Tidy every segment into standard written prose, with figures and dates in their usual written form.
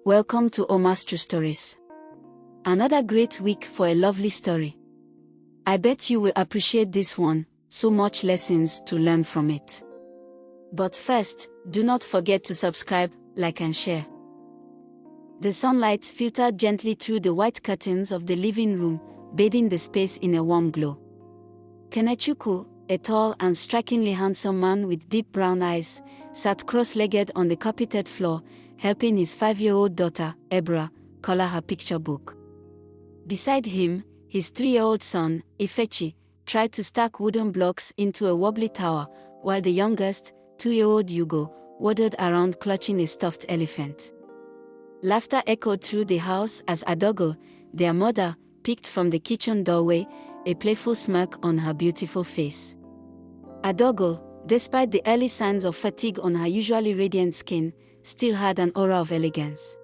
Welcome to Omastruestories. Another great week for a lovely story. I bet you will appreciate this one, so much lessons to learn from it. But first, do not forget to subscribe, like and share. The sunlight filtered gently through the white curtains of the living room, bathing the space in a warm glow. Kenechukwu, a tall and strikingly handsome man with deep brown eyes, sat cross-legged on the carpeted floor, helping his 5-year-old daughter, Ebra, color her picture book. Beside him, his 3-year-old son, Ifechi, tried to stack wooden blocks into a wobbly tower, while the youngest, 2-year-old Hugo, waddled around clutching a stuffed elephant. Laughter echoed through the house as Adogo, their mother, peeked from the kitchen doorway, a playful smirk on her beautiful face. Adogo, despite the early signs of fatigue on her usually radiant skin, still had an aura of elegance.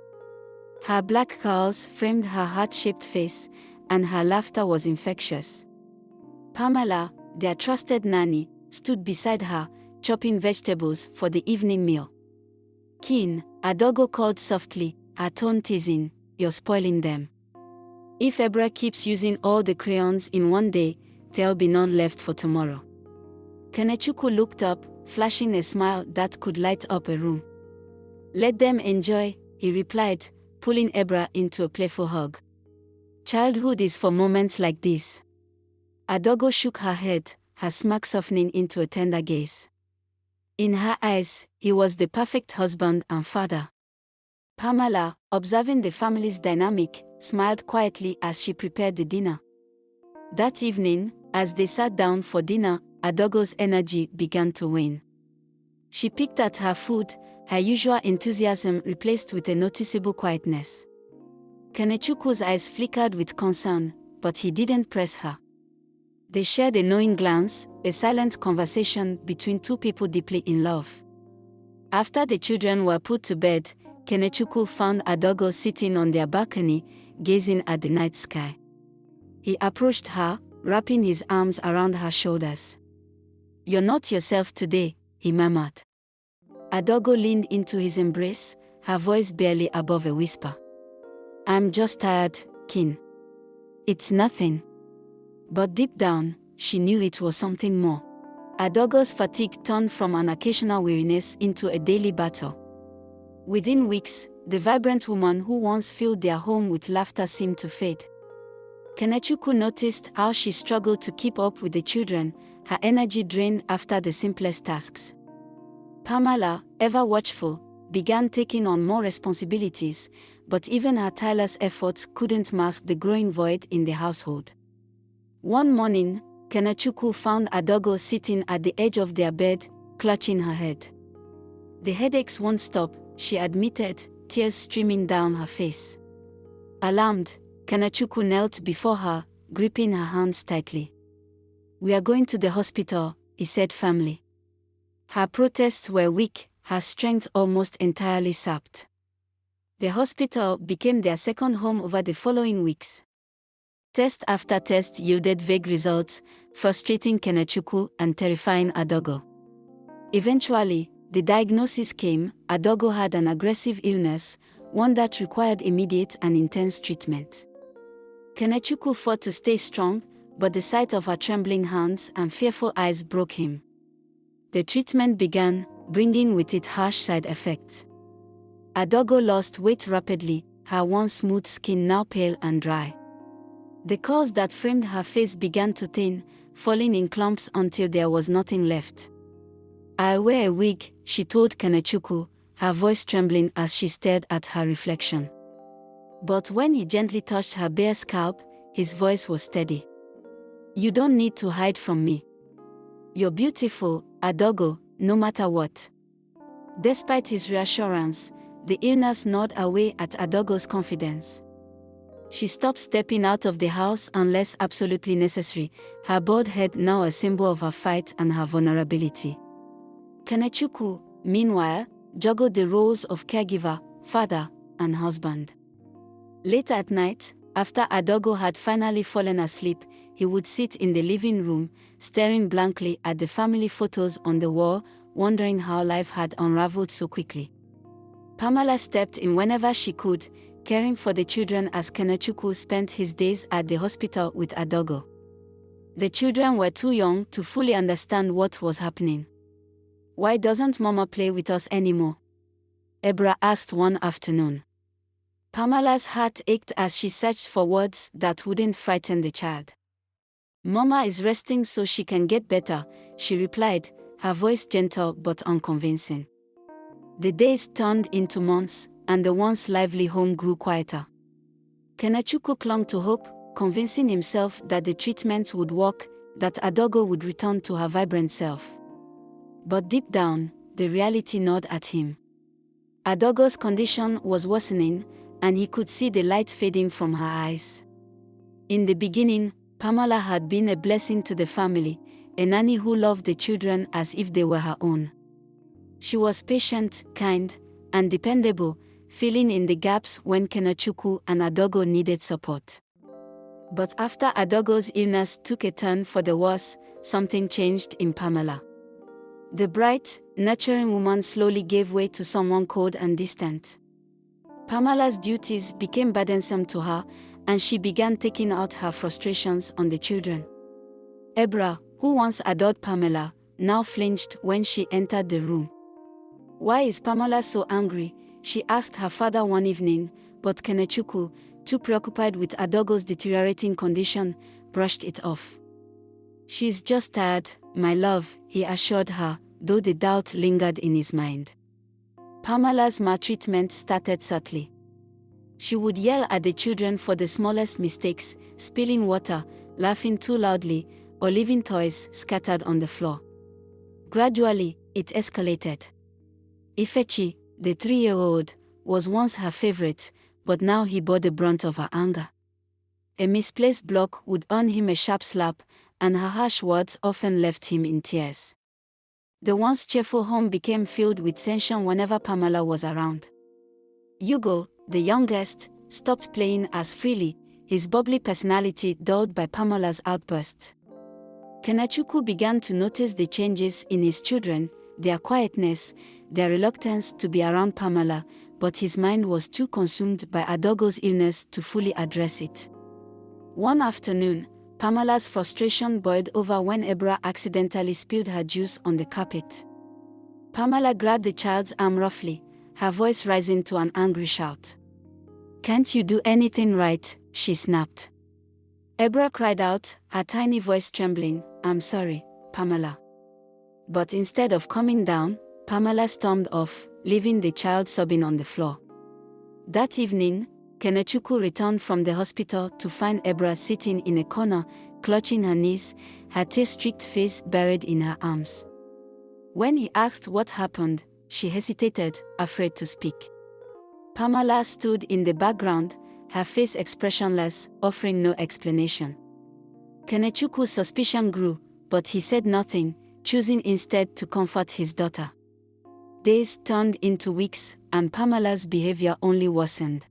Her black curls framed her heart-shaped face, and her laughter was infectious. Pamela, their trusted nanny, stood beside her, chopping vegetables for the evening meal. "Keen," Adogo called softly, her tone teasing, "You're spoiling them. If Ebra keeps using all the crayons in one day, there'll be none left for tomorrow." Kenechukwu looked up, flashing a smile that could light up a room. "Let them enjoy," he replied, pulling Ebra into a playful hug. "Childhood is for moments like this." Adogo shook her head, her smirk softening into a tender gaze. In her eyes, he was the perfect husband and father. Pamela, observing the family's dynamic, smiled quietly as she prepared the dinner. That evening, as they sat down for dinner, Adogo's energy began to wane. She picked at her food, her usual enthusiasm replaced with a noticeable quietness. Kenechukwu's eyes flickered with concern, but he didn't press her. They shared a knowing glance, a silent conversation between two people deeply in love. After the children were put to bed, Kenechukwu found Adogo sitting on their balcony, gazing at the night sky. He approached her, wrapping his arms around her shoulders. "You're not yourself today," he murmured. Adogo leaned into his embrace, her voice barely above a whisper. "I'm just tired, Kin. It's nothing." But deep down, she knew it was something more. Adogo's fatigue turned from an occasional weariness into a daily battle. Within weeks, the vibrant woman who once filled their home with laughter seemed to fade. Kenechukwu noticed how she struggled to keep up with the children, her energy drained after the simplest tasks. Pamela, ever watchful, began taking on more responsibilities, but even her tireless efforts couldn't mask the growing void in the household. One morning, Kenechukwu found Adogo sitting at the edge of their bed, clutching her head. "The headaches won't stop," she admitted, tears streaming down her face. Alarmed, Kenechukwu knelt before her, gripping her hands tightly. "We are going to the hospital," he said firmly. Her protests were weak, her strength almost entirely sapped. The hospital became their second home over the following weeks. Test after test yielded vague results, frustrating Kenechukwu and terrifying Adogo. Eventually, the diagnosis came: Adogo had an aggressive illness, one that required immediate and intense treatment. Kenechukwu fought to stay strong, but the sight of her trembling hands and fearful eyes broke him. The treatment began, bringing with it harsh side effects. Adogo lost weight rapidly, her once smooth skin now pale and dry. The curls that framed her face began to thin, falling in clumps until there was nothing left. "I wear a wig," she told Kenechukwu, her voice trembling as she stared at her reflection. But when he gently touched her bare scalp, his voice was steady. "You don't need to hide from me. You're beautiful, Adogo, no matter what." Despite his reassurance, the illness gnawed away at Adogo's confidence. She stopped stepping out of the house unless absolutely necessary, her bald head now a symbol of her fight and her vulnerability. Kenechukwu, meanwhile, juggled the roles of caregiver, father, and husband. Late at night, after Adogo had finally fallen asleep, he would sit in the living room, staring blankly at the family photos on the wall, wondering how life had unraveled so quickly. Pamela stepped in whenever she could, caring for the children as Kenechukwu spent his days at the hospital with Adogo. The children were too young to fully understand what was happening. "Why doesn't Mama play with us anymore?" Ebra asked one afternoon. Pamela's heart ached as she searched for words that wouldn't frighten the child. "Mama is resting so she can get better," she replied, her voice gentle but unconvincing. The days turned into months, and the once lively home grew quieter. Kenechukwu clung to hope, convincing himself that the treatment would work, that Adogo would return to her vibrant self. But deep down, the reality gnawed at him. Adogo's condition was worsening, and he could see the light fading from her eyes. In the beginning, Pamela had been a blessing to the family, a nanny who loved the children as if they were her own. She was patient, kind, and dependable, filling in the gaps when Kenechukwu and Adogo needed support. But after Adogo's illness took a turn for the worse, something changed in Pamela. The bright, nurturing woman slowly gave way to someone cold and distant. Pamela's duties became burdensome to her, and she began taking out her frustrations on the children. Ebra, who once adored Pamela, now flinched when she entered the room. "Why is Pamela so angry?" she asked her father one evening, but Kenechukwu, too preoccupied with Adogo's deteriorating condition, brushed it off. "She's just tired, my love," he assured her, though the doubt lingered in his mind. Pamela's maltreatment started subtly. She would yell at the children for the smallest mistakes, spilling water, laughing too loudly, or leaving toys scattered on the floor. Gradually, it escalated. Ifechi, the 3-year-old, was once her favorite, but now he bore the brunt of her anger. A misplaced block would earn him a sharp slap, and her harsh words often left him in tears. The once cheerful home became filled with tension whenever Pamela was around. Hugo, the youngest, stopped playing as freely, his bubbly personality dulled by Pamela's outbursts. Kenechukwu began to notice the changes in his children, their quietness, their reluctance to be around Pamela, but his mind was too consumed by Adogo's illness to fully address it. One afternoon, Pamela's frustration boiled over when Ebra accidentally spilled her juice on the carpet. Pamela grabbed the child's arm roughly, her voice rising to an angry shout. "Can't you do anything right?" she snapped. Ebra cried out, her tiny voice trembling, "I'm sorry, Pamela." But instead of calming down, Pamela stormed off, leaving the child sobbing on the floor. That evening, Kenechukwu returned from the hospital to find Ebra sitting in a corner, clutching her knees, her tear-streaked face buried in her arms. When he asked what happened, she hesitated, afraid to speak. Pamela stood in the background, her face expressionless, offering no explanation. Kenechukwu's suspicion grew, but he said nothing, choosing instead to comfort his daughter. Days turned into weeks, and Pamela's behavior only worsened.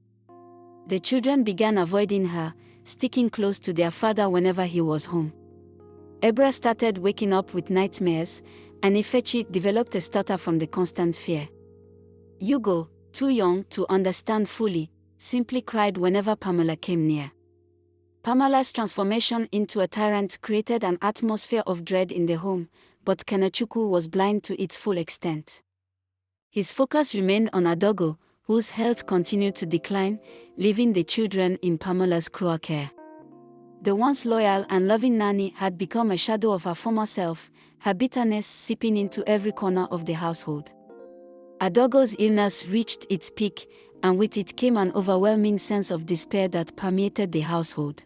The children began avoiding her, sticking close to their father whenever he was home. Ebra started waking up with nightmares, and Ifechi developed a stutter from the constant fear. Hugo, too young to understand fully, simply cried whenever Pamela came near. Pamela's transformation into a tyrant created an atmosphere of dread in the home, but Kenechukwu was blind to its full extent. His focus remained on Adogo, whose health continued to decline, leaving the children in Pamela's cruel care. The once loyal and loving nanny had become a shadow of her former self, her bitterness seeping into every corner of the household. Adogo's illness reached its peak, and with it came an overwhelming sense of despair that permeated the household.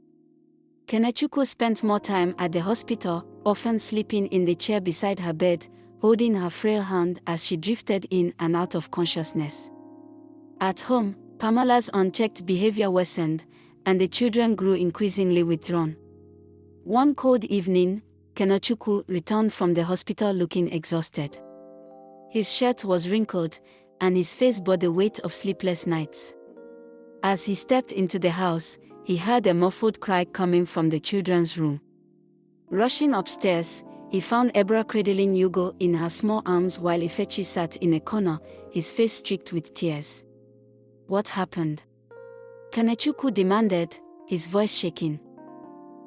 Kenechukwu spent more time at the hospital, often sleeping in the chair beside her bed, holding her frail hand as she drifted in and out of consciousness. At home, Pamela's unchecked behavior worsened, and the children grew increasingly withdrawn. One cold evening, Kenechukwu returned from the hospital looking exhausted. His shirt was wrinkled, and his face bore the weight of sleepless nights. As he stepped into the house, he heard a muffled cry coming from the children's room. Rushing upstairs, He found Ebra cradling Hugo in her small arms while Ifechi sat in a corner, his face streaked with tears. What happened? Kenechukwu demanded, his voice shaking.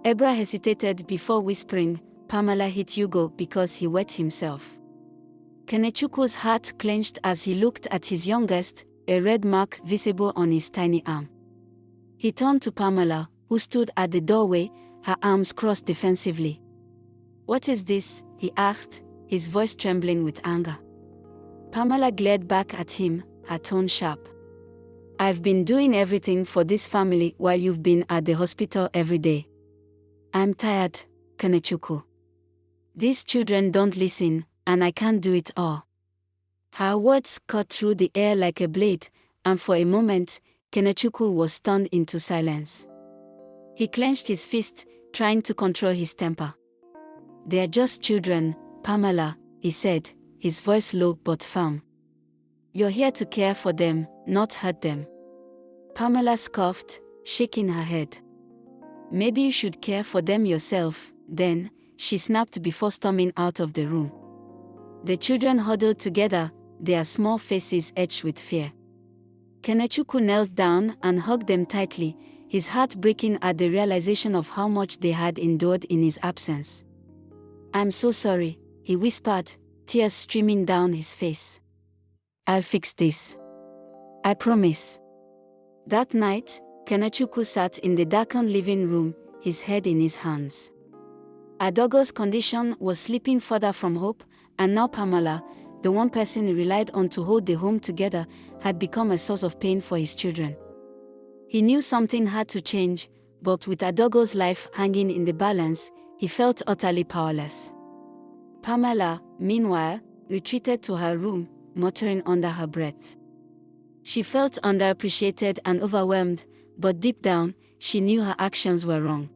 Ebra hesitated before whispering, Pamela hit Hugo because he wet himself. Kenechukwu's heart clenched as he looked at his youngest, a red mark visible on his tiny arm. He turned to Pamela, who stood at the doorway, her arms crossed defensively. What is this? He asked, his voice trembling with anger. Pamela glared back at him, her tone sharp. I've been doing everything for this family while you've been at the hospital every day. I'm tired, Kenechukwu. These children don't listen, and I can't do it all. Her words cut through the air like a blade, and for a moment, Kenechukwu was stunned into silence. He clenched his fist, trying to control his temper. They're just children, Pamela, he said, his voice low but firm. You're here to care for them, not hurt them. Pamela scoffed, shaking her head. Maybe you should care for them yourself, then, she snapped before storming out of the room. The children huddled together, their small faces etched with fear. Kenechukwu knelt down and hugged them tightly, his heart breaking at the realization of how much they had endured in his absence. I'm so sorry, he whispered, tears streaming down his face. I'll fix this. I promise. That night, Kenechukwu sat in the darkened living room, his head in his hands. Adogo's condition was slipping further from hope, and now Pamela, the one person he relied on to hold the home together, had become a source of pain for his children. He knew something had to change, but with Adogo's life hanging in the balance, he felt utterly powerless. Pamela, meanwhile, retreated to her room, muttering under her breath. She felt underappreciated and overwhelmed, but deep down, she knew her actions were wrong.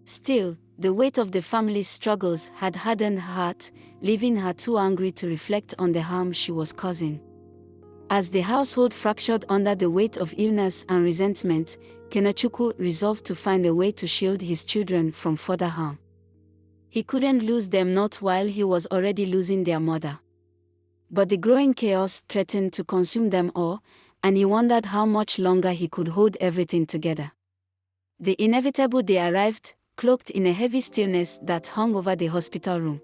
Still, the weight of the family's struggles had hardened her heart, leaving her too angry to reflect on the harm she was causing. As the household fractured under the weight of illness and resentment, Kenechukwu resolved to find a way to shield his children from further harm. He couldn't lose them, not while he was already losing their mother. But the growing chaos threatened to consume them all, and he wondered how much longer he could hold everything together. The inevitable day arrived, cloaked in a heavy stillness that hung over the hospital room.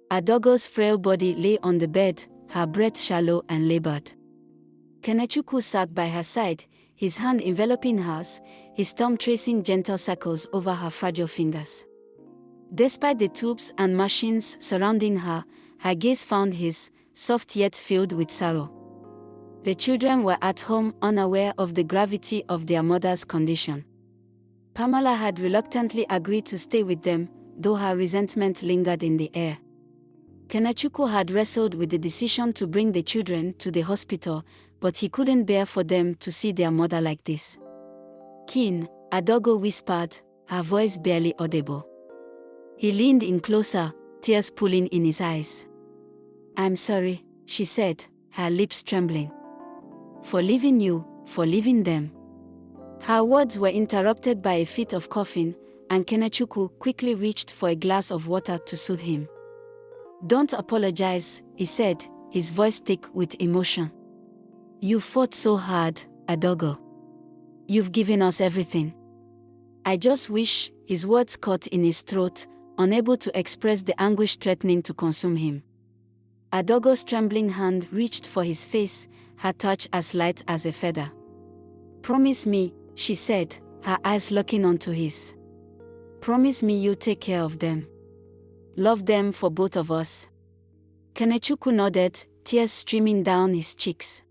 Adogo's frail body lay on the bed, her breath shallow and labored. Kenechukwu sat by her side, his hand enveloping hers, his thumb tracing gentle circles over her fragile fingers. Despite the tubes and machines surrounding her, her gaze found his, soft yet filled with sorrow. The children were at home, unaware of the gravity of their mother's condition. Pamela had reluctantly agreed to stay with them, though her resentment lingered in the air. Kenechukwu had wrestled with the decision to bring the children to the hospital, but he couldn't bear for them to see their mother like this. Kin, Adogo whispered, her voice barely audible. He leaned in closer, tears pooling in his eyes. I'm sorry, she said, her lips trembling. For leaving you, for leaving them. Her words were interrupted by a fit of coughing, and Kenechukwu quickly reached for a glass of water to soothe him. Don't apologize, he said, his voice thick with emotion. You fought so hard, Adogo. You've given us everything. I just wish, his words caught in his throat, unable to express the anguish threatening to consume him. Adogo's trembling hand reached for his face, her touch as light as a feather. Promise me, she said, her eyes locking onto his. Promise me you'll take care of them. Love them for both of us. Kenechukwu nodded, tears streaming down his cheeks.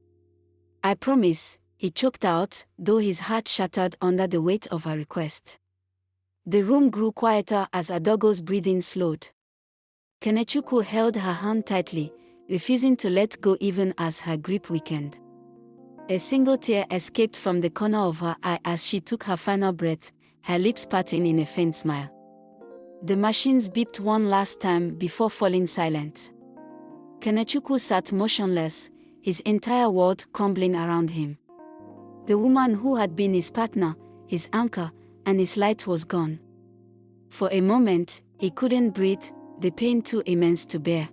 I promise, he choked out, though his heart shattered under the weight of her request. The room grew quieter as Adogo's breathing slowed. Kenechukwu held her hand tightly, refusing to let go even as her grip weakened. A single tear escaped from the corner of her eye as she took her final breath, her lips parting in a faint smile. The machines beeped one last time before falling silent. Kenechukwu sat motionless, his entire world crumbling around him. The woman who had been his partner, his anchor, and his light was gone. For a moment, he couldn't breathe, the pain too immense to bear.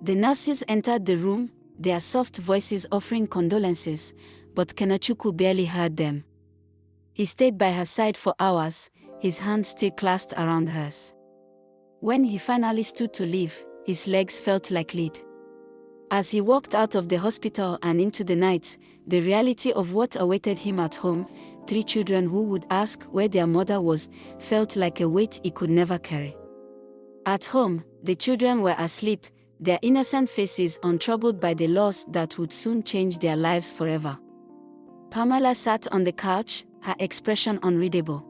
The nurses entered the room, their soft voices offering condolences, but Kenechukwu barely heard them. He stayed by her side for hours, his hand still clasped around hers. When he finally stood to leave, his legs felt like lead. As he walked out of the hospital and into the night, the reality of what awaited him at home, 3 children who would ask where their mother was, felt like a weight he could never carry. At home, the children were asleep, their innocent faces untroubled by the loss that would soon change their lives forever. Pamela sat on the couch, her expression unreadable.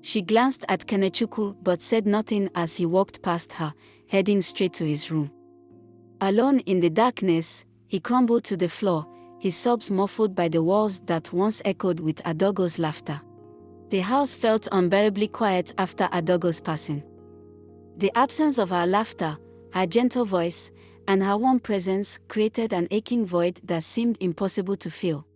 She glanced at Kenechukwu but said nothing as he walked past her, heading straight to his room. Alone in the darkness, he crumbled to the floor, his sobs muffled by the walls that once echoed with Adogo's laughter. The house felt unbearably quiet after Adogo's passing. The absence of her laughter, her gentle voice, and her warm presence created an aching void that seemed impossible to fill.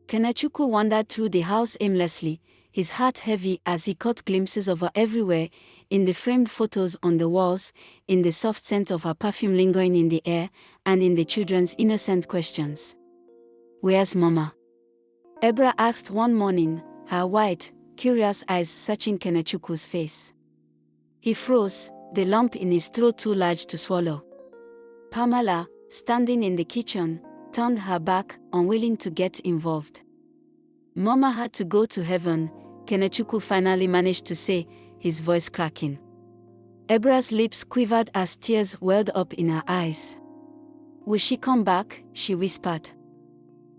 Kenechukwu wandered through the house aimlessly, his heart heavy as he caught glimpses of her everywhere, in the framed photos on the walls, in the soft scent of her perfume lingering in the air, and in the children's innocent questions. "Where's Mama?" Ebra asked one morning, her wide, curious eyes searching Kenechukwu's face. He froze, the lump in his throat too large to swallow. Pamela, standing in the kitchen, turned her back, unwilling to get involved. "Mama had to go to heaven," Kenechukwu finally managed to say, his voice cracking. Ebra's lips quivered as tears welled up in her eyes. "Will she come back?" she whispered.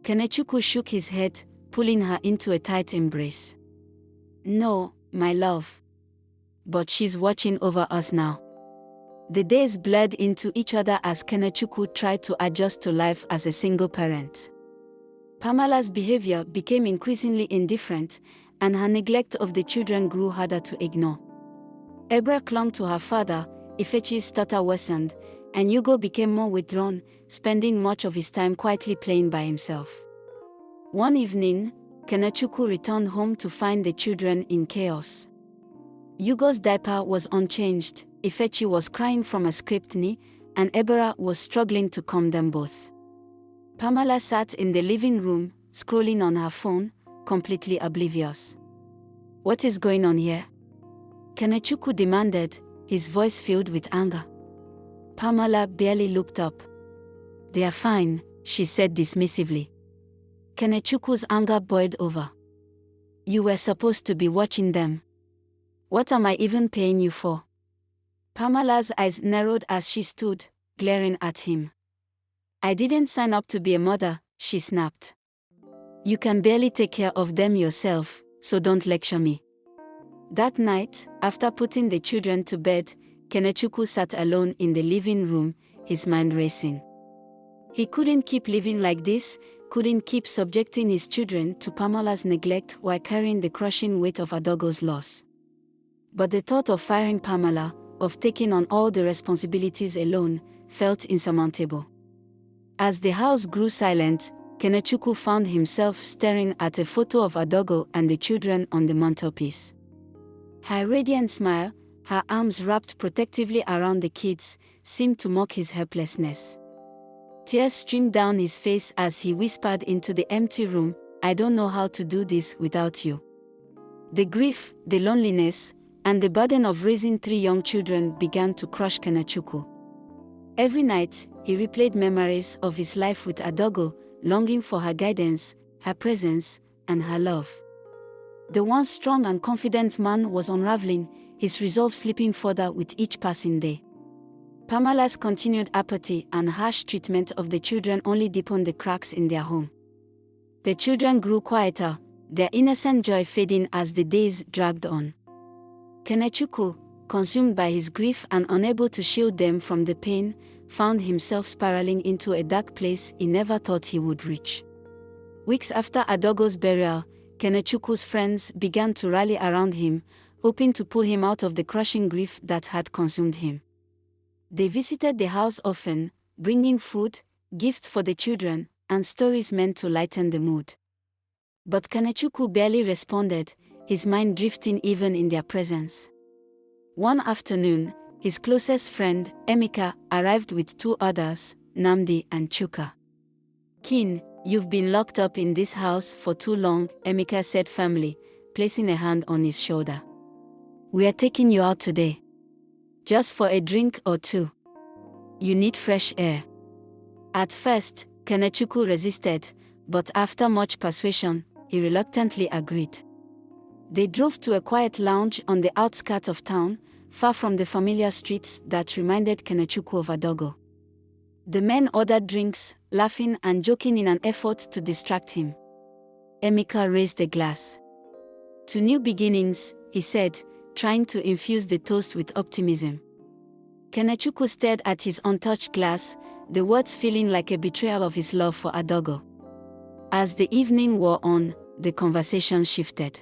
Kenechukwu shook his head, pulling her into a tight embrace. "No, my love. But she's watching over us now." The days bled into each other as Kenechukwu tried to adjust to life as a single parent. Pamela's behavior became increasingly indifferent, and her neglect of the children grew harder to ignore. Ebra clung to her father, Ifechi's stutter worsened, and Hugo became more withdrawn, spending much of his time quietly playing by himself. One evening, Kenechukwu returned home to find the children in chaos. Hugo's diaper was unchanged, Ifechi was crying from a scraped knee, and Ebra was struggling to calm them both. Pamela sat in the living room, scrolling on her phone, completely oblivious. "What is going on here?" Kenechukwu demanded, his voice filled with anger. Pamela barely looked up. "They are fine," she said dismissively. Kenechukwu's anger boiled over. "You were supposed to be watching them. What am I even paying you for?" Pamela's eyes narrowed as she stood, glaring at him. "I didn't sign up to be a mother," she snapped. "You can barely take care of them yourself, so don't lecture me." That night, after putting the children to bed, Kenechukwu sat alone in the living room, his mind racing. He couldn't keep living like this, couldn't keep subjecting his children to Pamela's neglect while carrying the crushing weight of Adogo's loss. But the thought of firing Pamela, of taking on all the responsibilities alone, felt insurmountable. As the house grew silent, Kenechukwu found himself staring at a photo of Adogo and the children on the mantelpiece. Her radiant smile, her arms wrapped protectively around the kids, seemed to mock his helplessness. Tears streamed down his face as he whispered into the empty room, "I don't know how to do this without you." The grief, the loneliness, and the burden of raising 3 young children began to crush Kenechukwu. Every night, he replayed memories of his life with Adogo, longing for her guidance, her presence, and her love. The once strong and confident man was unraveling, his resolve slipping further with each passing day. Pamela's continued apathy and harsh treatment of the children only deepened the cracks in their home. The children grew quieter, their innocent joy fading as the days dragged on. Kenechukwu, consumed by his grief and unable to shield them from the pain, found himself spiraling into a dark place he never thought he would reach. Weeks after Adogo's burial, Kenechukwu's friends began to rally around him, hoping to pull him out of the crushing grief that had consumed him. They visited the house often, bringing food, gifts for the children, and stories meant to lighten the mood. But Kenechukwu barely responded, his mind drifting even in their presence. One afternoon, His closest friend, Emeka, arrived with two others, Namdi and Chuka. "Kin, you've been locked up in this house for too long," Emeka said firmly, placing a hand on his shoulder. "We are taking you out today. Just for a drink or two. You need fresh air." At first, Kenechukwu resisted, but after much persuasion, he reluctantly agreed. They drove to a quiet lounge on the outskirts of town, far from the familiar streets that reminded Kenechukwu of Adogo. The men ordered drinks, laughing and joking in an effort to distract him. Emeka raised a glass. "To new beginnings," he said, trying to infuse the toast with optimism. Kenechukwu stared at his untouched glass, the words feeling like a betrayal of his love for Adogo. As the evening wore on, the conversation shifted.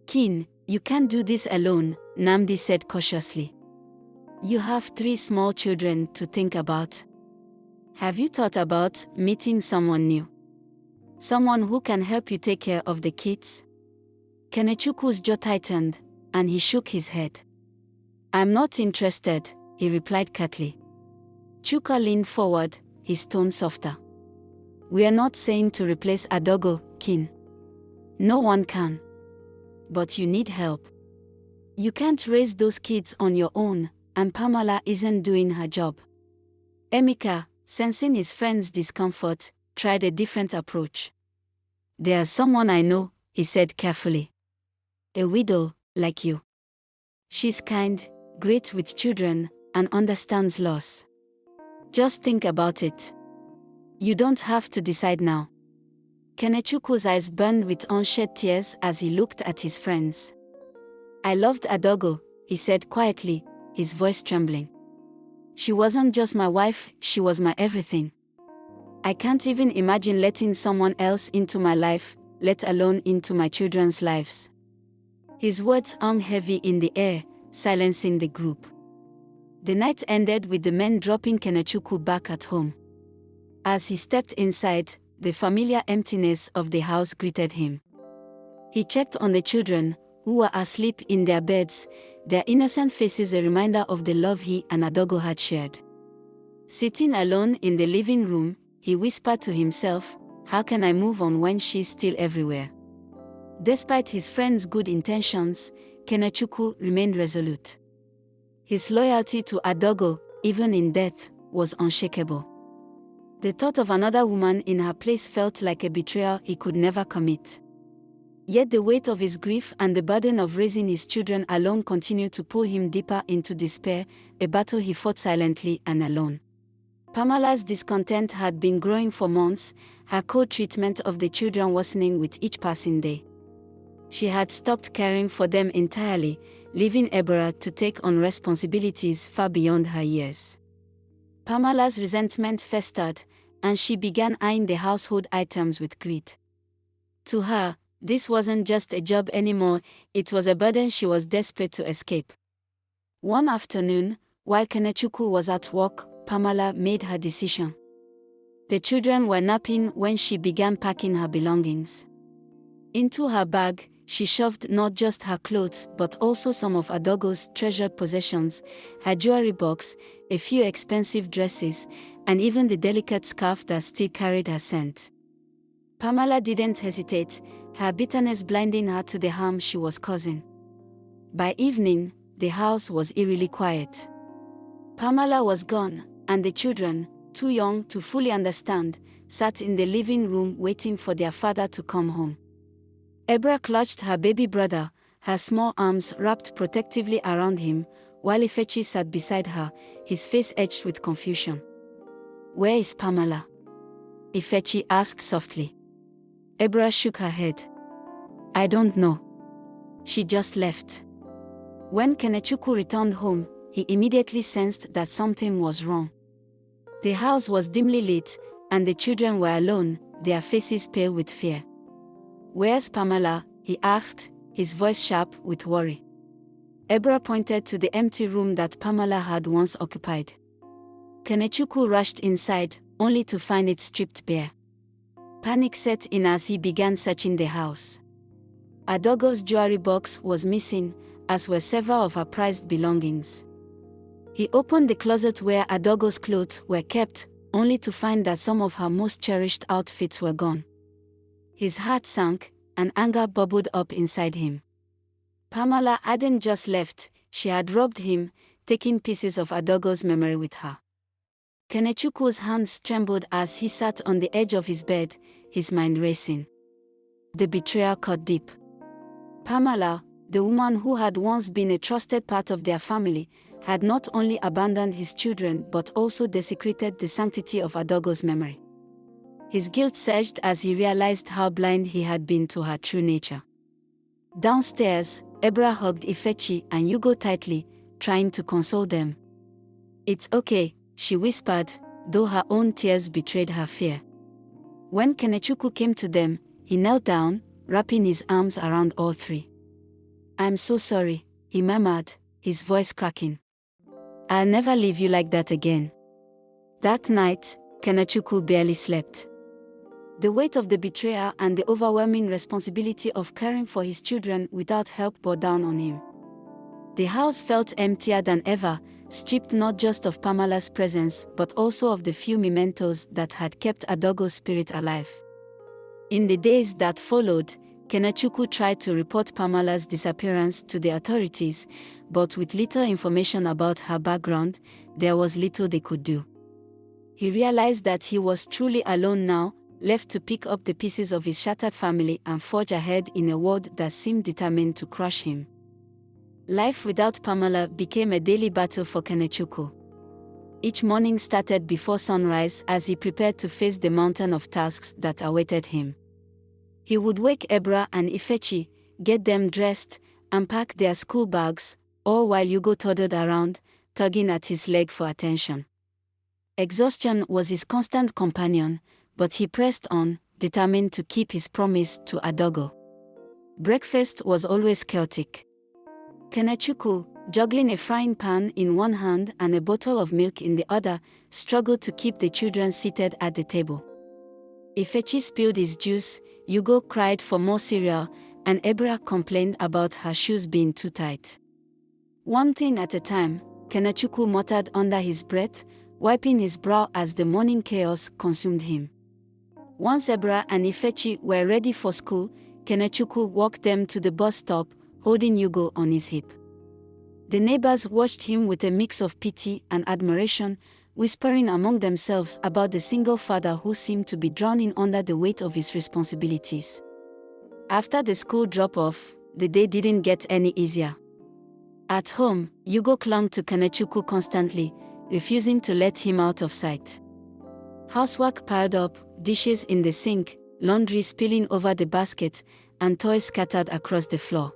"Kin, you can't do this alone," Namdi said cautiously. "You have 3 small children to think about. Have you thought about meeting someone new? Someone who can help you take care of the kids?" Kenechukwu's jaw tightened, and he shook his head. "I'm not interested," he replied curtly. Chuka leaned forward, his tone softer. "We are not saying to replace Adogo, Kin. No one can. But you need help. You can't raise those kids on your own, and Pamela isn't doing her job." Emeka, sensing his friend's discomfort, tried a different approach. "There's someone I know," he said carefully. "A widow, like you. She's kind, great with children, and understands loss. Just think about it. You don't have to decide now." Kenechukwu's eyes burned with unshed tears as he looked at his friends. "I loved Adogo," he said quietly, his voice trembling. "She wasn't just my wife, she was my everything. I can't even imagine letting someone else into my life, let alone into my children's lives." His words hung heavy in the air, silencing the group. The night ended with the men dropping Kenechukwu back at home. As he stepped inside, the familiar emptiness of the house greeted him. He checked on the children, who were asleep in their beds, their innocent faces a reminder of the love he and Adogo had shared. Sitting alone in the living room, he whispered to himself, "How can I move on when she's still everywhere?" Despite his friend's good intentions, Kenechukwu remained resolute. His loyalty to Adogo, even in death, was unshakable. The thought of another woman in her place felt like a betrayal he could never commit. Yet the weight of his grief and the burden of raising his children alone continued to pull him deeper into despair, a battle he fought silently and alone. Pamela's discontent had been growing for months, her cold treatment of the children worsening with each passing day. She had stopped caring for them entirely, leaving Ebora to take on responsibilities far beyond her years. Pamela's resentment festered, and she began eyeing the household items with greed. To her, this wasn't just a job anymore, it was a burden she was desperate to escape. One afternoon, while Kenechukwu was at work, Pamela made her decision. The children were napping when she began packing her belongings. Into her bag, she shoved not just her clothes but also some of Adogo's treasured possessions, her jewelry box, a few expensive dresses, and even the delicate scarf that still carried her scent. Pamela didn't hesitate, her bitterness blinding her to the harm she was causing. By evening, the house was eerily quiet. Pamela was gone, and the children, too young to fully understand, sat in the living room waiting for their father to come home. Ebra clutched her baby brother, her small arms wrapped protectively around him, while Ifechi sat beside her, his face etched with confusion. "Where is Pamela?" Ifechi asked softly. Ebra shook her head. "I don't know. She just left." When Kenechukwu returned home, he immediately sensed that something was wrong. The house was dimly lit, and the children were alone, their faces pale with fear. "Where's Pamela?" he asked, his voice sharp with worry. Ebra pointed to the empty room that Pamela had once occupied. Kenechukwu rushed inside, only to find it stripped bare. Panic set in as he began searching the house. Adogo's jewelry box was missing, as were several of her prized belongings. He opened the closet where Adogo's clothes were kept, only to find that some of her most cherished outfits were gone. His heart sank, and anger bubbled up inside him. Pamela hadn't just left, she had robbed him, taking pieces of Adogo's memory with her. Kenechukwu's hands trembled as he sat on the edge of his bed, his mind racing. The betrayal cut deep. Pamela, the woman who had once been a trusted part of their family, had not only abandoned his children but also desecrated the sanctity of Adogo's memory. His guilt surged as he realized how blind he had been to her true nature. Downstairs, Ebra hugged Ifechi and Hugo tightly, trying to console them. "It's okay," she whispered, though her own tears betrayed her fear. When Kenechukwu came to them, he knelt down, wrapping his arms around all three. "I'm so sorry," he murmured, his voice cracking. "I'll never leave you like that again." That night, Kenechukwu barely slept. The weight of the betrayal and the overwhelming responsibility of caring for his children without help bore down on him. The house felt emptier than ever, stripped not just of Pamela's presence but also of the few mementos that had kept Adogo's spirit alive. In the days that followed, Kenechukwu tried to report Pamela's disappearance to the authorities, but with little information about her background, there was little they could do. He realized that he was truly alone now, left to pick up the pieces of his shattered family and forge ahead in a world that seemed determined to crush him. Life without Pamela became a daily battle for Kenechukwu. Each morning started before sunrise as he prepared to face the mountain of tasks that awaited him. He would wake Ebra and Ifechi, get them dressed, and pack their school bags, all while Hugo toddled around, tugging at his leg for attention. Exhaustion was his constant companion, but he pressed on, determined to keep his promise to Adogo. Breakfast was always chaotic. Kenechukwu, juggling a frying pan in one hand and a bottle of milk in the other, struggled to keep the children seated at the table. Ifechi spilled his juice, Hugo cried for more cereal, and Ebra complained about her shoes being too tight. One thing at a time, Kenechukwu muttered under his breath, wiping his brow as the morning chaos consumed him. Once Ebra and Ifechi were ready for school, Kenechukwu walked them to the bus stop, holding Hugo on his hip. The neighbors watched him with a mix of pity and admiration, whispering among themselves about the single father who seemed to be drowning under the weight of his responsibilities. After the school drop-off, the day didn't get any easier. At home, Hugo clung to Kenechukwu constantly, refusing to let him out of sight. Housework piled up, dishes in the sink, laundry spilling over the basket, and toys scattered across the floor.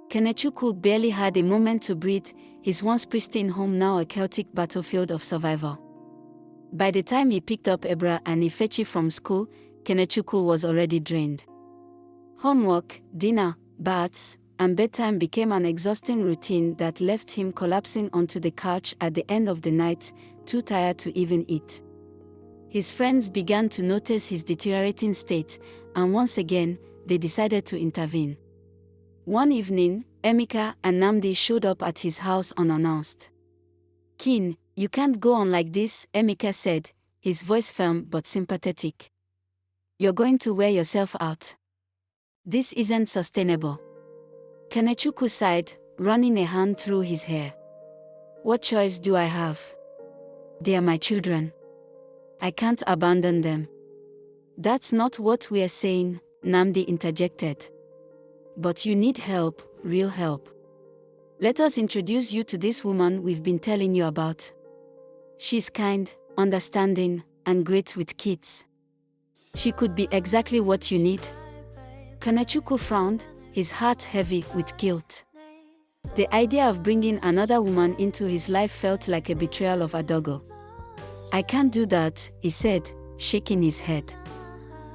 Kenechukwu barely had a moment to breathe, his once pristine home now a chaotic battlefield of survival. By the time he picked up Ebra and Ifechi from school, Kenechukwu was already drained. Homework, dinner, baths, and bedtime became an exhausting routine that left him collapsing onto the couch at the end of the night, too tired to even eat. His friends began to notice his deteriorating state, and once again, they decided to intervene. One evening, Emeka and Nnamdi showed up at his house unannounced. "Kin, you can't go on like this," Emeka said, his voice firm but sympathetic. "You're going to wear yourself out. This isn't sustainable." Kenechukwu sighed, running a hand through his hair. "What choice do I have? They are my children. I can't abandon them." "That's not what we're saying," Nnamdi interjected. "But you need help, real help. Let us introduce you to this woman we've been telling you about. She's kind, understanding, and great with kids. She could be exactly what you need." Kenechukwu frowned, his heart heavy with guilt. The idea of bringing another woman into his life felt like a betrayal of Adogo. "I can't do that," he said, shaking his head.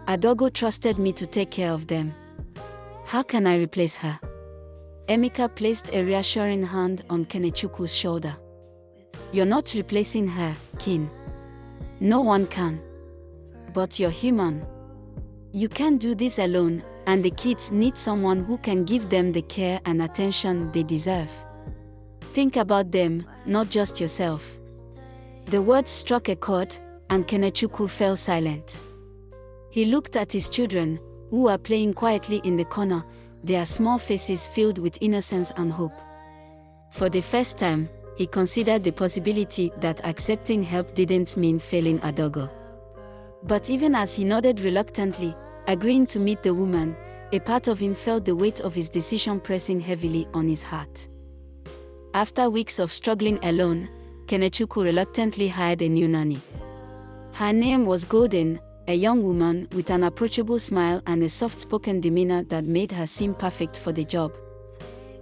"Adogo trusted me to take care of them. How can I replace her?" Emeka placed a reassuring hand on Kenechukwu's shoulder. "You're not replacing her, Kin. No one can. But you're human. You can't do this alone, and the kids need someone who can give them the care and attention they deserve." Think about them, not just yourself. The words struck a chord, and Kenechukwu fell silent. He looked at his children, who were playing quietly in the corner, their small faces filled with innocence and hope. For the first time, he considered the possibility that accepting help didn't mean failing Adogo. But even as he nodded reluctantly, agreeing to meet the woman, a part of him felt the weight of his decision pressing heavily on his heart. After weeks of struggling alone, Kenechukwu reluctantly hired a new nanny. Her name was Golden, a young woman with an approachable smile and a soft-spoken demeanor that made her seem perfect for the job.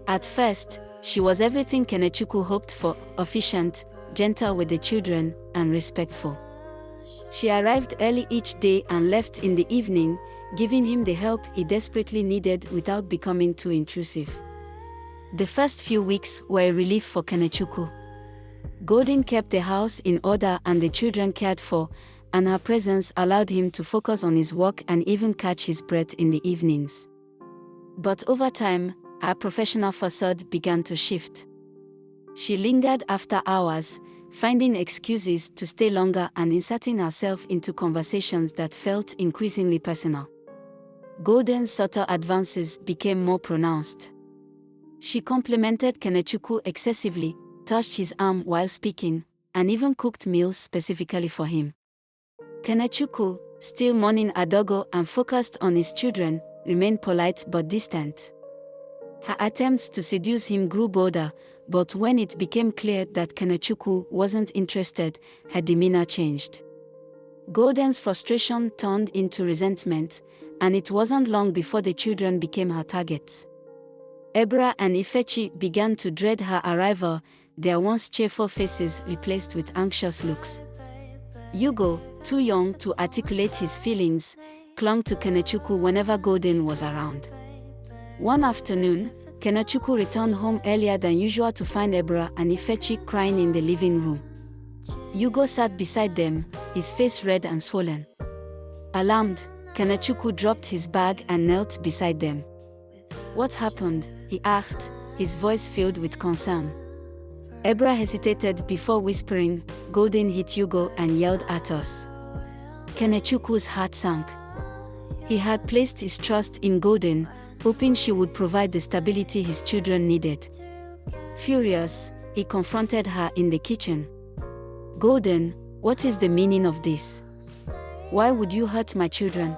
At first, she was everything Kenechukwu hoped for: efficient, gentle with the children, and respectful. She arrived early each day and left in the evening, giving him the help he desperately needed without becoming too intrusive. The first few weeks were a relief for Kenechukwu. Golden kept the house in order and the children cared for, and her presence allowed him to focus on his work and even catch his breath in the evenings. But over time, her professional facade began to shift. She lingered after hours, finding excuses to stay longer and inserting herself into conversations that felt increasingly personal. Golden's subtle advances became more pronounced. She complimented Kenechukwu excessively, touched his arm while speaking, and even cooked meals specifically for him. Kenechukwu, still mourning Adogo and focused on his children, remained polite but distant. Her attempts to seduce him grew bolder, but when it became clear that Kenechukwu wasn't interested, her demeanor changed. Golden's frustration turned into resentment, and it wasn't long before the children became her targets. Ebra and Ifechi began to dread her arrival, their once cheerful faces replaced with anxious looks. Yugo, too young to articulate his feelings, clung to Kenechukwu whenever Golden was around. One afternoon, Kenechukwu returned home earlier than usual to find Ebra and Ifechi crying in the living room. Yugo sat beside them, his face red and swollen. Alarmed, Kenechukwu dropped his bag and knelt beside them. "What happened?" he asked, his voice filled with concern. Ebra hesitated before whispering, "Golden hit Yugo and yelled at us." Kenechukwu's heart sank. He had placed his trust in Golden, hoping she would provide the stability his children needed. Furious, he confronted her in the kitchen. "Golden, what is the meaning of this? Why would you hurt my children?"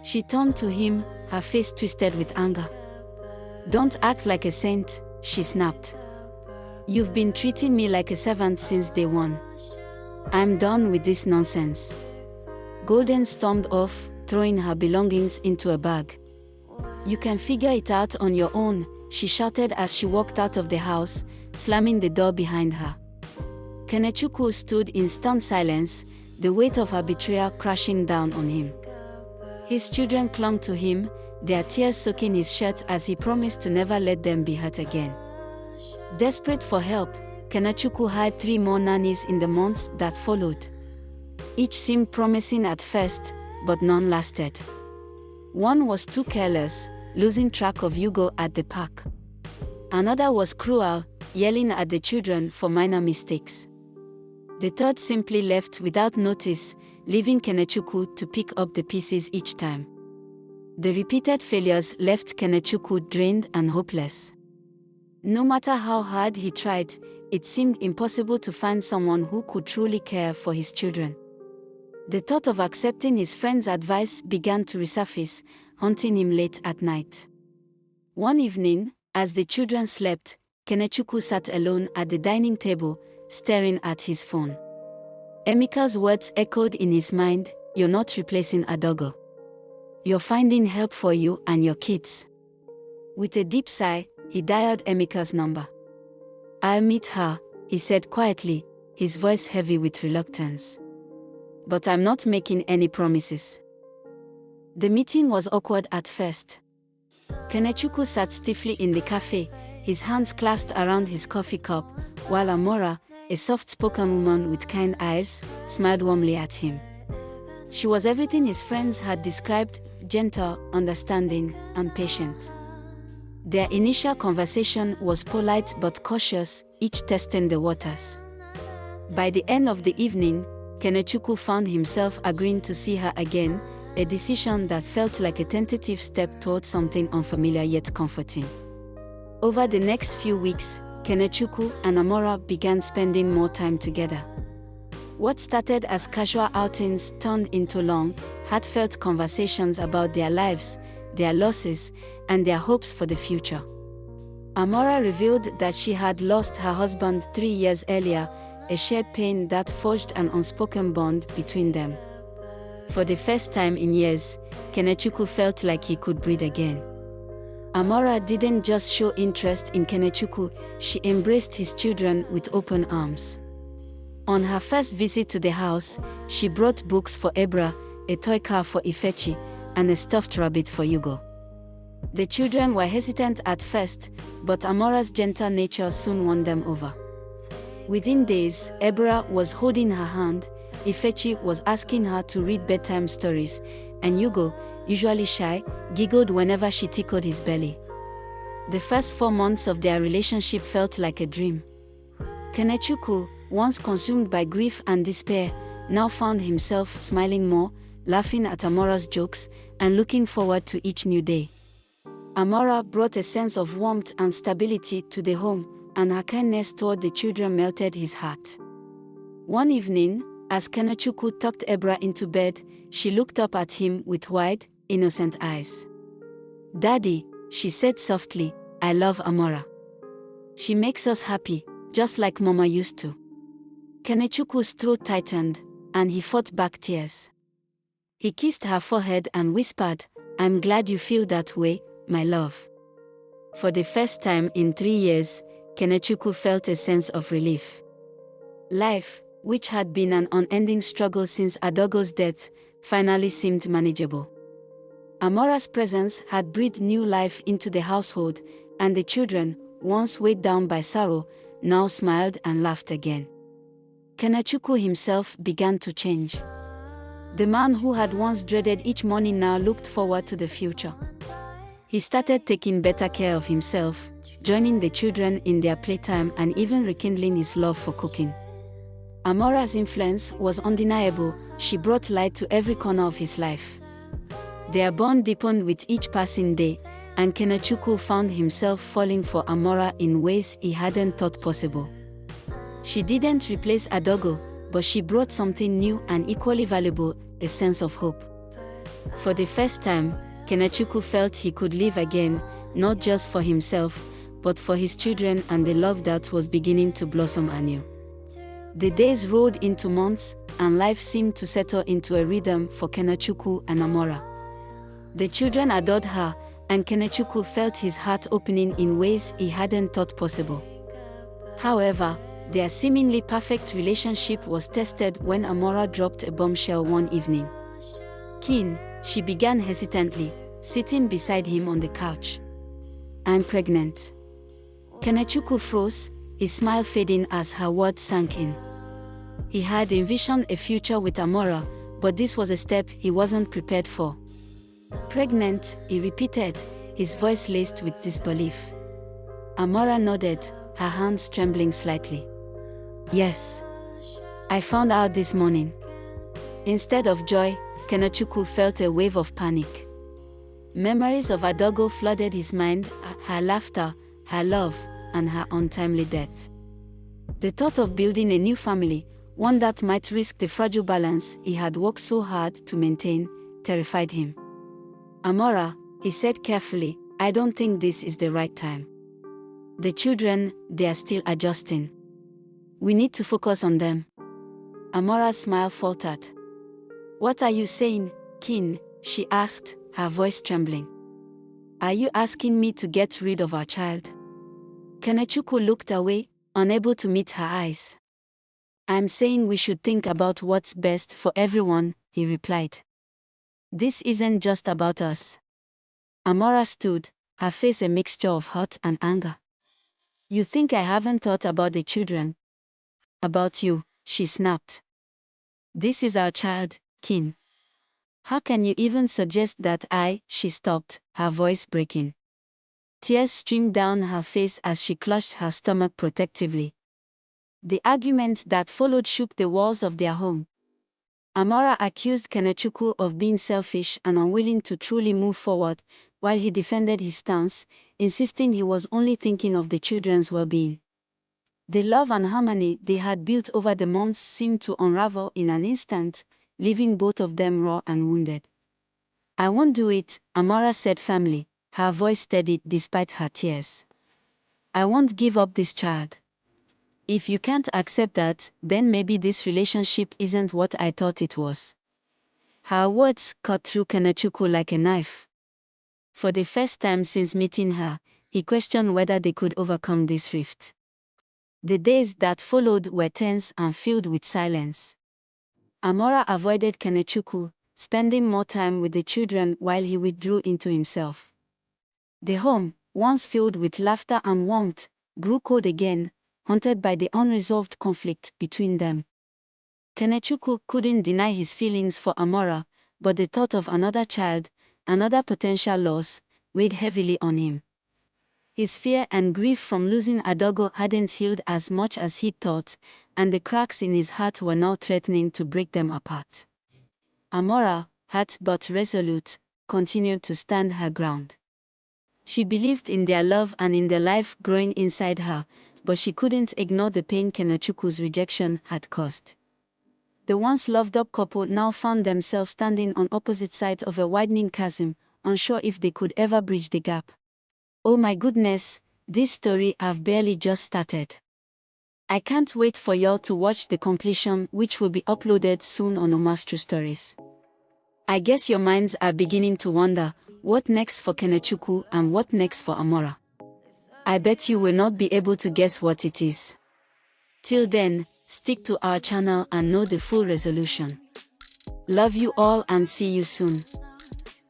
She turned to him, her face twisted with anger. "Don't act like a saint," she snapped. "You've been treating me like a servant since day one. I'm done with this nonsense." Golden stormed off, throwing her belongings into a bag. "You can figure it out on your own," she shouted as she walked out of the house, slamming the door behind her. Kenechukwu stood in stunned silence, the weight of her betrayal crashing down on him. His children clung to him, their tears soaking his shirt as he promised to never let them be hurt again. Desperate for help, Kenechukwu hired 3 more nannies in the months that followed. Each seemed promising at first, but none lasted. One was too careless, losing track of Yugo at the park. Another was cruel, yelling at the children for minor mistakes. The third simply left without notice, leaving Kenechukwu to pick up the pieces each time. The repeated failures left Kenechukwu drained and hopeless. No matter how hard he tried, it seemed impossible to find someone who could truly care for his children. The thought of accepting his friend's advice began to resurface, haunting him late at night. One evening, as the children slept, Kenechukwu sat alone at the dining table, staring at his phone. Emeka's words echoed in his mind, "You're not replacing Adogo. You're finding help for you and your kids." With a deep sigh, he dialed Emeka's number. "I'll meet her," he said quietly, his voice heavy with reluctance. "But I'm not making any promises." The meeting was awkward at first. Kenechukwu sat stiffly in the cafe, his hands clasped around his coffee cup, while Amora, a soft-spoken woman with kind eyes, smiled warmly at him. She was everything his friends had described: gentle, understanding, and patient. Their initial conversation was polite but cautious, each testing the waters. By the end of the evening, Kenechukwu found himself agreeing to see her again, a decision that felt like a tentative step towards something unfamiliar yet comforting. Over the next few weeks, Kenechukwu and Amora began spending more time together. What started as casual outings turned into long, heartfelt conversations about their lives, their losses, and their hopes for the future. Amora revealed that she had lost her husband 3 years earlier, a shared pain that forged an unspoken bond between them. For the first time in years, Kenechukwu felt like he could breathe again. Amora didn't just show interest in Kenechukwu, she embraced his children with open arms. On her first visit to the house, she brought books for Ebra, a toy car for Ifechi, and a stuffed rabbit for Yugo. The children were hesitant at first, but Amora's gentle nature soon won them over. Within days, Ebra was holding her hand, Ifechi was asking her to read bedtime stories, and Yugo, usually shy, giggled whenever she tickled his belly. The first 4 months of their relationship felt like a dream. Kenechukwu, once consumed by grief and despair, now found himself smiling more, laughing at Amora's jokes, and looking forward to each new day. Amora brought a sense of warmth and stability to the home, and her kindness toward the children melted his heart. One evening, as Kenechukwu tucked Ebra into bed, she looked up at him with wide, innocent eyes. "Daddy," she said softly, "I love Amora. She makes us happy, just like Mama used to." Kenechukwu's throat tightened, and he fought back tears. He kissed her forehead and whispered, "I'm glad you feel that way, my love." For the first time in 3 years, Kenechukwu felt a sense of relief. Life, which had been an unending struggle since Adogo's death, finally seemed manageable. Amora's presence had breathed new life into the household, and the children, once weighed down by sorrow, now smiled and laughed again. Kenechukwu himself began to change. The man who had once dreaded each morning now looked forward to the future. He started taking better care of himself, joining the children in their playtime and even rekindling his love for cooking. Amora's influence was undeniable, she brought light to every corner of his life. Their bond deepened with each passing day, and Kenechukwu found himself falling for Amora in ways he hadn't thought possible. She didn't replace Adogo, but she brought something new and equally valuable, a sense of hope. For the first time, Kenechukwu felt he could live again, not just for himself, but for his children and the love that was beginning to blossom anew. The days rolled into months, and life seemed to settle into a rhythm for Kenechukwu and Amora. The children adored her, and Kenechukwu felt his heart opening in ways he hadn't thought possible. However, their seemingly perfect relationship was tested when Amora dropped a bombshell one evening. "Kin," she began hesitantly, sitting beside him on the couch. "I'm pregnant." Kenechukwu froze, his smile fading as her words sank in. He had envisioned a future with Amora, but this was a step he wasn't prepared for. "Pregnant," he repeated, his voice laced with disbelief. Amora nodded, her hands trembling slightly. "Yes. I found out this morning." Instead of joy, Kenechukwu felt a wave of panic. Memories of Adogo flooded his mind, her laughter, her love, and her untimely death. The thought of building a new family, one that might risk the fragile balance he had worked so hard to maintain, terrified him. "Amora," he said carefully, "I don't think this is the right time. The children, they are still adjusting. We need to focus on them." Amora's smile faltered. "What are you saying, Kin?" she asked, her voice trembling. "Are you asking me to get rid of our child?" Kenechukwu looked away, unable to meet her eyes. "I'm saying we should think about what's best for everyone," he replied. "This isn't just about us." Amora stood, her face a mixture of hurt and anger. "You think I haven't thought about the children?" "About you," she snapped. "This is our child, Kin. How can you even suggest that?" She stopped, her voice breaking. Tears streamed down her face as she clutched her stomach protectively. The argument that followed shook the walls of their home. Amora accused Kenechukwu of being selfish and unwilling to truly move forward, while he defended his stance, insisting he was only thinking of the children's well-being. The love and harmony they had built over the months seemed to unravel in an instant, leaving both of them raw and wounded. "I won't do it," Amora said firmly, her voice steady despite her tears. "I won't give up this child. If you can't accept that, then maybe this relationship isn't what I thought it was." Her words cut through Kenechukwu like a knife. For the first time since meeting her, he questioned whether they could overcome this rift. The days that followed were tense and filled with silence. Amora avoided Kenechukwu, spending more time with the children while he withdrew into himself. The home, once filled with laughter and warmth, grew cold again, haunted by the unresolved conflict between them. Kenechukwu couldn't deny his feelings for Amora, but the thought of another child, another potential loss, weighed heavily on him. His fear and grief from losing Adogo hadn't healed as much as he thought, and the cracks in his heart were now threatening to break them apart. Amora, hurt but resolute, continued to stand her ground. She believed in their love and in the life growing inside her, but she couldn't ignore the pain Kenechukwu's rejection had caused. The once loved-up couple now found themselves standing on opposite sides of a widening chasm, unsure if they could ever bridge the gap. Oh my goodness, this story I've barely just started. I can't wait for y'all to watch the completion, which will be uploaded soon on Omastruestories. I guess your minds are beginning to wonder, what next for Kenechukwu and what next for Amora? I bet you will not be able to guess what it is. Till then, stick to our channel and know the full resolution. Love you all and see you soon.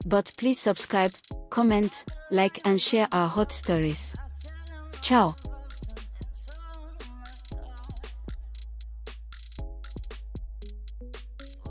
But please subscribe, comment, like and share our hot stories. Ciao.